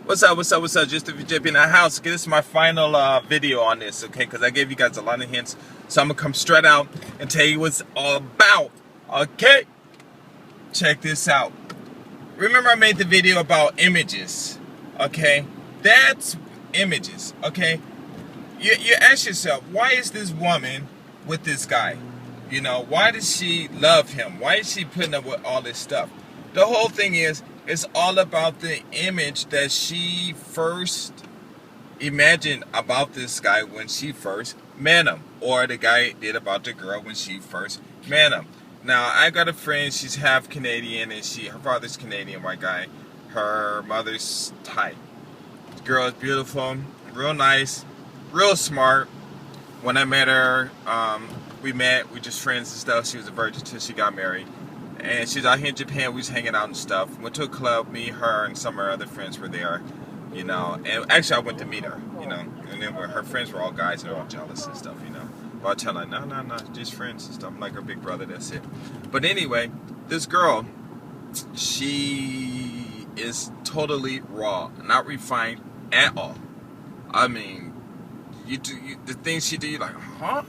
What's up, what's up, what's up? Just if you're in the house, okay, this is my final video on this, okay? Because I gave you guys a lot of hints. So I'm going to come straight out and tell you what's all about, okay? Check this out. Remember I made the video about images, okay? That's images, okay? You ask yourself, why is this woman with this guy? You know, why does she love him? Why is she putting up with all this stuff? The whole thing is, it's all about the image that she first imagined about this guy when she first met him, or the guy did about the girl when she first met him. Now, I got a friend, she's half Canadian, and her father's Canadian, white guy. Her mother's Thai. The girl is beautiful, real nice, real smart. When I met her, we just friends and stuff. She was a virgin till she got married. And she's out here in Japan, we was hanging out and stuff. Went to a club, me, her, and some of her other friends were there, you know. And actually, I went to meet her, you know. And then her friends were all guys, and they're all jealous and stuff, you know. But I tell her, no, just friends and stuff. I'm like her big brother, that's it. But anyway, this girl, she is totally raw, not refined at all. I mean, the things she do, you're like, huh?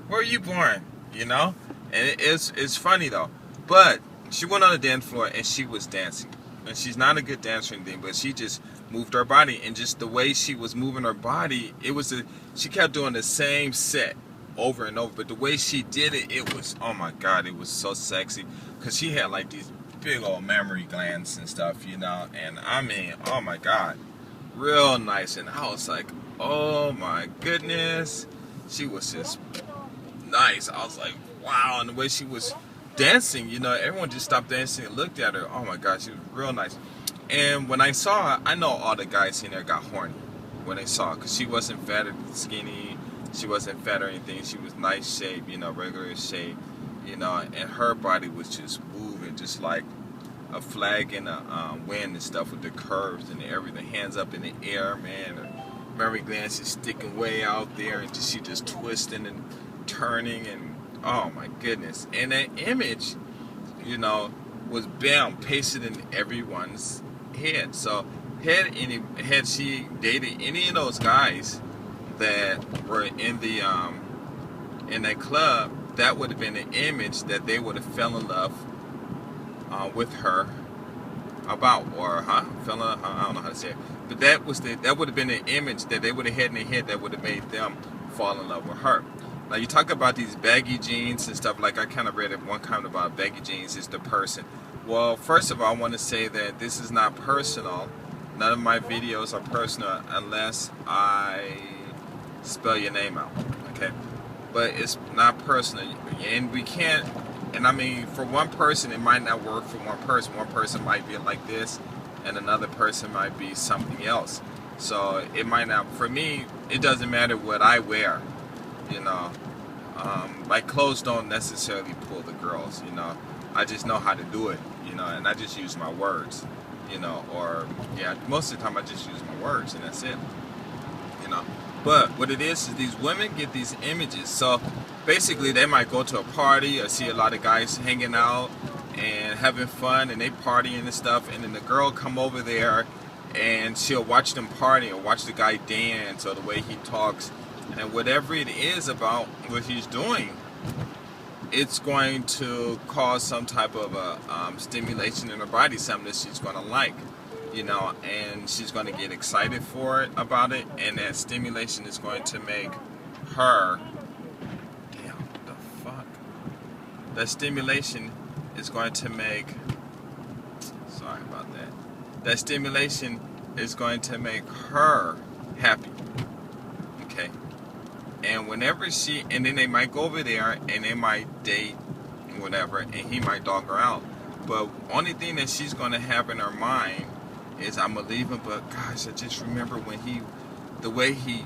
Where are you born? You know? And it's funny, though. But she went on the dance floor and she was dancing. And she's not a good dancer or anything, but she just moved her body. And just the way she was moving her body, she kept doing the same set over and over. But the way she did it, it was, oh my God, it was so sexy. Because she had like these big old mammary glands and stuff, you know. And I mean, oh my God, real nice. And I was like, oh my goodness. She was just nice. I was like, wow. And the way she was dancing, you know, everyone just stopped dancing and looked at her. Oh my God, she was real nice. And when I saw her, I know all the guys in there got horny when they saw her, because she wasn't fat or skinny, she wasn't fat or anything. She was nice shape, you know, regular shape, you know, and her body was just moving just like a flag in the wind and stuff, with the curves and everything, hands up in the air, man. Her memory glands is sticking way out there, and she just twisting and turning, and oh my goodness. And that image, you know, was pasted in everyone's head. So had she dated any of those guys that were in that club, that would have been the image that they would have fell in love with her about, or fell in love, I don't know how to say it. But that would have been the image that they would have had in their head that would have made them fall in love with her. Now, you talk about these baggy jeans and stuff, like I kind of read it one comment about baggy jeans is the person. Well, first of all, I want to say that this is not personal. None of my videos are personal unless I spell your name out, okay? But it's not personal, and we can't, and I mean, for one person, it might not work for one person. One person might be like this, and another person might be something else. So it might not, for me, it doesn't matter what I wear. You know, my clothes don't necessarily pull the girls, you know. I just know how to do it, you know, and I just use my words, you know, or, yeah, most of the time I just use my words, and that's it, you know. But what it is these women get these images. So basically they might go to a party or see a lot of guys hanging out and having fun, and they partying and stuff, and then the girl come over there and she'll watch them party or watch the guy dance or the way he talks. And whatever it is about what he's doing, it's going to cause some type of a stimulation in her body, something that she's going to like, you know, and she's going to get excited for it, about it, and that stimulation is going to make her, damn, what the fuck? That stimulation is going to make, sorry about that, that stimulation is going to make her happy, okay? And whenever and then they might go over there and they might date, whatever, and he might dog her out. But only thing that she's going to have in her mind is, I'm going to leave him, but gosh, I just remember when the way he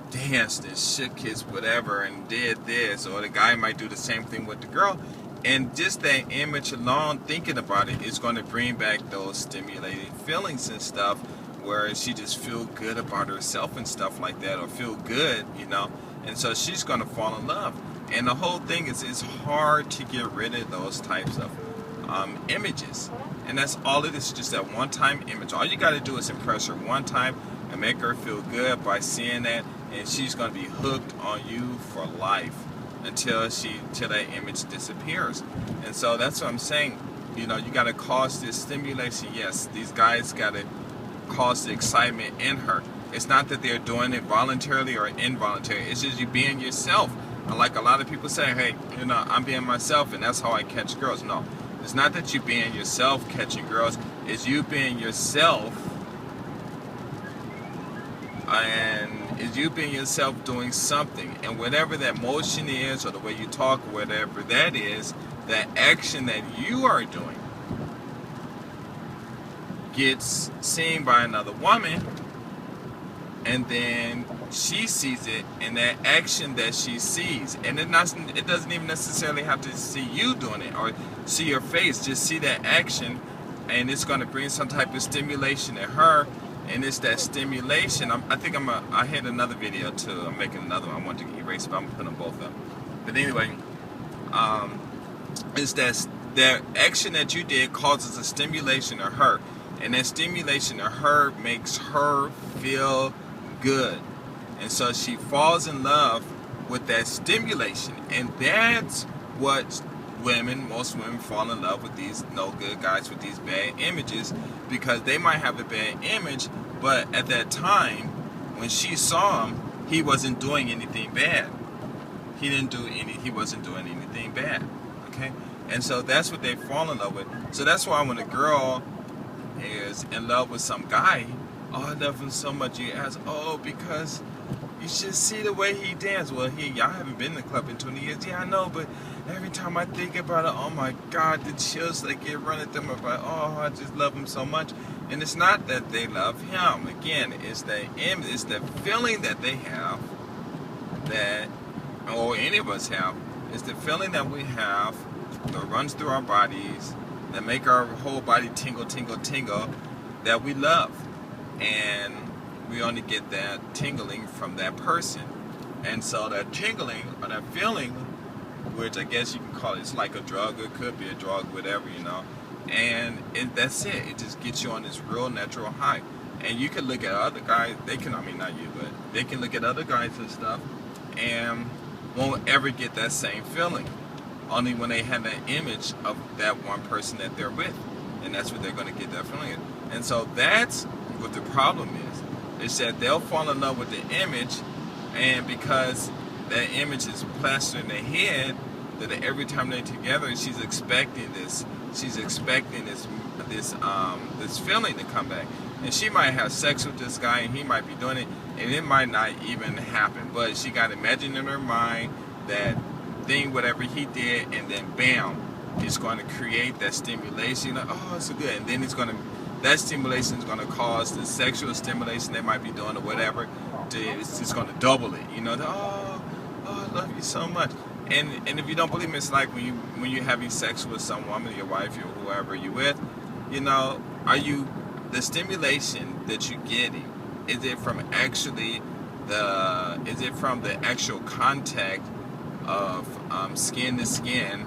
danced and shook his whatever and did this, or the guy might do the same thing with the girl. And just that image alone, thinking about it, is going to bring back those stimulating feelings and stuff, where she just feel good about herself and stuff like that, or feel good, you know, and so she's gonna fall in love. And the whole thing is, it's hard to get rid of those types of images. And that's all it is, just that one-time image. All you got to do is impress her one time and make her feel good by seeing that, and she's going to be hooked on you for life until that image disappears. And so that's what I'm saying. You know, you got to cause this stimulation. Yes, these guys got to cause the excitement in her. It's not that they're doing it voluntarily or involuntarily. It's just you being yourself. And like a lot of people say, hey, you know, I'm being myself and that's how I catch girls. No, it's not that you being yourself catching girls. It's you being yourself, and it's you being yourself doing something. And whatever that motion is, or the way you talk, or whatever that is, that action that you are doing gets seen by another woman, and then she sees it, and that action that she sees, and it doesn't even necessarily have to see you doing it or see your face, just see that action, and it's going to bring some type of stimulation in her. And it's that stimulation. I had another video too. I'm making another one. I want to erase, but I'm putting them both up. But anyway, it's that action that you did causes a stimulation in her, and that stimulation in her makes her feel good, and so she falls in love with that stimulation. And that's what most women fall in love with, these no good guys with these bad images, because they might have a bad image, but at that time when she saw him, he wasn't doing anything bad. He wasn't doing anything bad. Okay? And so that's what they fall in love with. So that's why when a girl is in love with some guy, oh, I love him so much, you ask, oh, because you should see the way he dances. Well, y'all haven't been in the club in 20 years. Yeah, I know, but every time I think about it, oh my God, the chills that get running through my body. Oh, I just love him so much. And it's not that they love him. Again, it's the feeling that they have, that, or any of us have, it's the feeling that we have that runs through our bodies, that make our whole body tingle, tingle, tingle, that we love. And we only get that tingling from that person. And so that tingling, or that feeling, which I guess you can call it's like a drug, it could be a drug, whatever, you know. And that's it. It just gets you on this real natural high. And you can look at other guys, not you, but they can look at other guys and stuff and won't ever get that same feeling. Only when they have that image of that one person that they're with. And that's what they're going to get that feeling in. And so that's what the problem is. It's that they'll fall in love with the image, and because that image is plastered in their head, that every time they're together, she's expecting this feeling to come back. And she might have sex with this guy, and he might be doing it, and it might not even happen. But she got imagined in her mind that thing, whatever he did, and then bam, it's going to create that stimulation. Like, oh, it's so good. And then that stimulation is going to cause the sexual stimulation they might be doing or whatever. It's just going to double it. You know, oh, I love you so much. And if you don't believe me, it's like when you're having sex with some woman, your wife, or whoever you're with, you know, the stimulation that you're getting, is it from the actual contact of skin to skin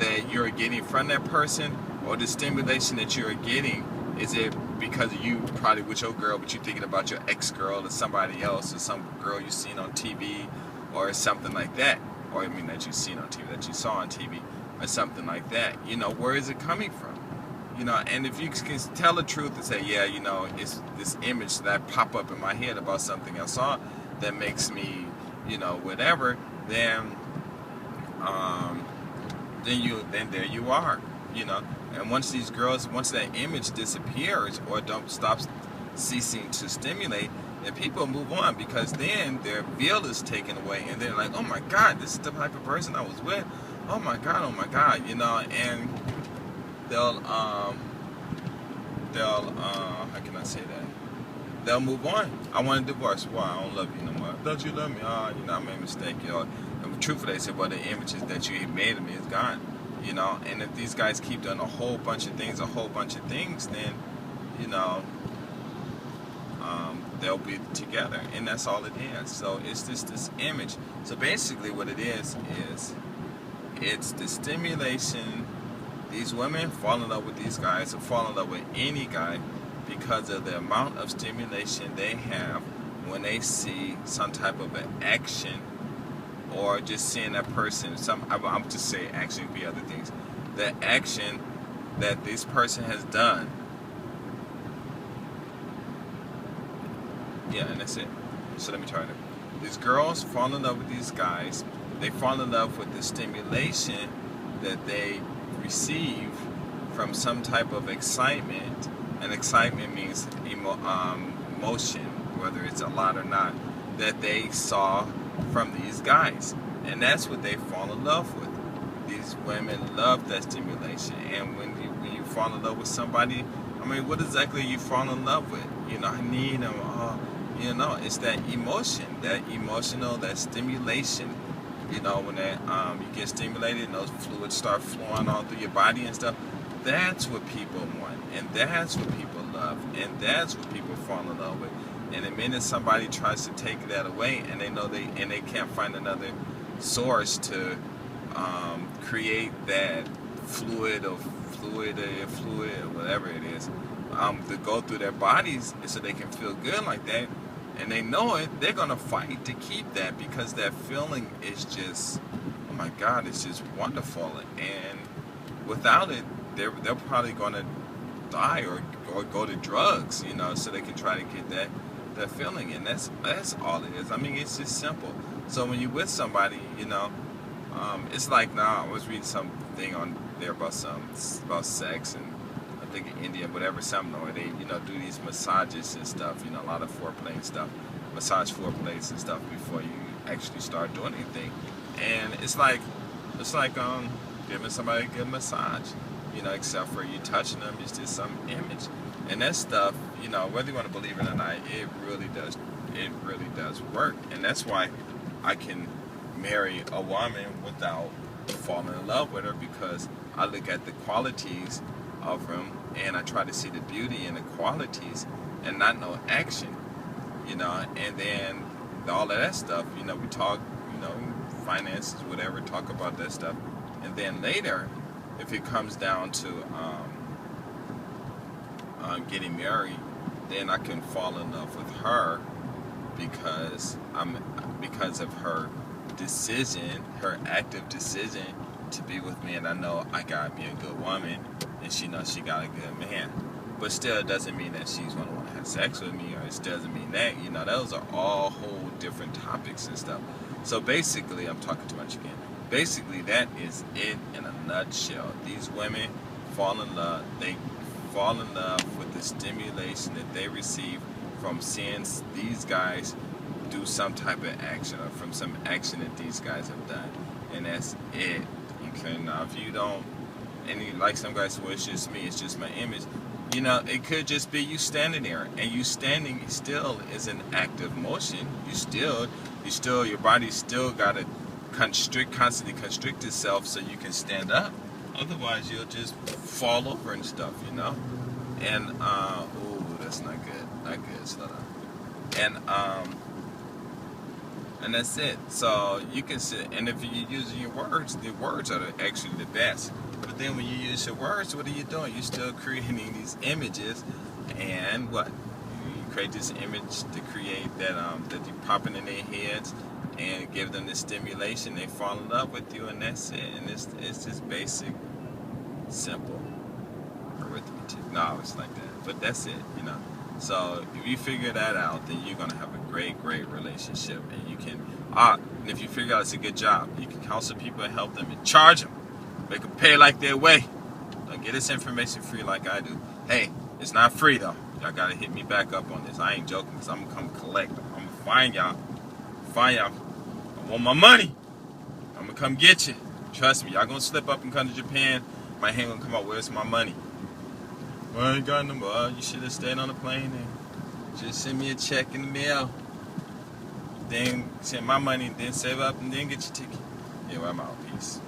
that you're getting from that person, or the stimulation that you're getting, is it because you probably with your girl, but you're thinking about your ex-girl or somebody else, or some girl you've seen on TV or something like that, or I mean that you've seen on TV, that you saw on TV or something like that, you know, where is it coming from? You know, and if you can tell the truth and say, yeah, you know, it's this image that pop up in my head about something I saw that makes me, you know, whatever, then there you are, you know. And once that image disappears or stops ceasing to stimulate, then people move on, because then their veil is taken away, and they're like, oh my God, this is the type of person I was with. Oh my God, you know. And they'll how can I say that? They'll move on. I want a divorce. Why? I don't love you no more. Don't you love me? Oh, you know, I made a mistake. You know, and truthfully, they said, well, the images that you made of me is gone. You know, and if these guys keep doing a whole bunch of things, then, you know, they'll be together, and that's all it is. So it's just this image. So basically, what it is it's the stimulation These women fall in love with these guys or fall in love with any guy because of the amount of stimulation they have when they see some type of an action, or just seeing that person. I'm just saying action could be other things. The action that this person has done. Yeah, and that's it. So let me try it. These girls fall in love with these guys. They fall in love with the stimulation that they receive from some type of excitement. And excitement means emotion, whether it's a lot or not, that they saw from these guys. And that's what they fall in love with. These women love that stimulation. And when you fall in love with somebody, I mean, what exactly you fall in love with? You know, I need them. You know, it's that emotion, that emotional, that stimulation. You know, when that you get stimulated and those fluids start flowing all through your body and stuff. That's what people want, and that's what people love, and that's what people fall in love with. And the minute somebody tries to take that away, and they know they can't find another source to create that fluid or whatever it is, to go through their bodies so they can feel good like that, and they know it, they're gonna fight to keep that, because that feeling is just, oh my God, it's just wonderful. And without it, they're probably gonna die or go to drugs, you know, so they can try to get that feeling. And that's all it is. I mean, it's just simple. So when you're with somebody, you know, it's like, now I was reading something on there about sex, and I think in India, whatever, something, or they, you know, do these massages and stuff, you know, a lot of foreplay and stuff, massage foreplays and stuff before you actually start doing anything. And it's like giving somebody a good massage, you know, except for you touching them, it's just some image. And that stuff, you know, whether you want to believe it or not, it really does work. And that's why I can marry a woman without falling in love with her, because I look at the qualities of them and I try to see the beauty in the qualities and not no action, you know. And then all of that stuff, you know, we talk, you know, finances, whatever, talk about that stuff. And then later, if it comes down to getting married, then I can fall in love with her because of her decision, her active decision to be with me, and I know I got me a good woman, and she knows she got a good man. But still, it doesn't mean that she's gonna want to have sex with me, or it doesn't mean that, you know, those are all whole different topics and stuff. So basically, I'm talking too much again. Basically, that is it in a nutshell. These women fall in love. They fall in love with the stimulation that they receive from seeing these guys do some type of action, or from some action that these guys have done. And that's it. Okay, now if you don't, and you, like some guys, well, it's just me, it's just my image. You know, it could just be you standing there, and you standing still is an active motion. Your body still gotta constantly constrict itself so you can stand up. Otherwise, you'll just fall over and stuff, you know. And that's not good. Not good. Slow down. And that's it. So you can sit, and if you're using your words, the words are actually the best. But then when you use your words, what are you doing? You're still creating these images, and what? You create this image to create that you popping in their heads and give them the stimulation. They fall in love with you, and that's it. And it's just basic, simple arithmetic. No, it's like that. But that's it, you know. So if you figure that out, then you're gonna have a great relationship, and you can. And if you figure out it's a good job, you can counsel people and help them and charge them, make them pay like their way. Don't get this information free like I do. Hey, it's not free though. Y'all gotta hit me back up on this. I ain't joking, because I'm gonna come collect. I'm gonna find y'all. I want my money. I'm gonna come get you. Trust me, y'all gonna slip up and come to Japan. My hand gonna come out. Where's my money? Well, I ain't got no more. You should have stayed on the plane and just send me a check in the mail. Then send my money, then save up, and then get your ticket. Yeah, well, I'm out. Peace.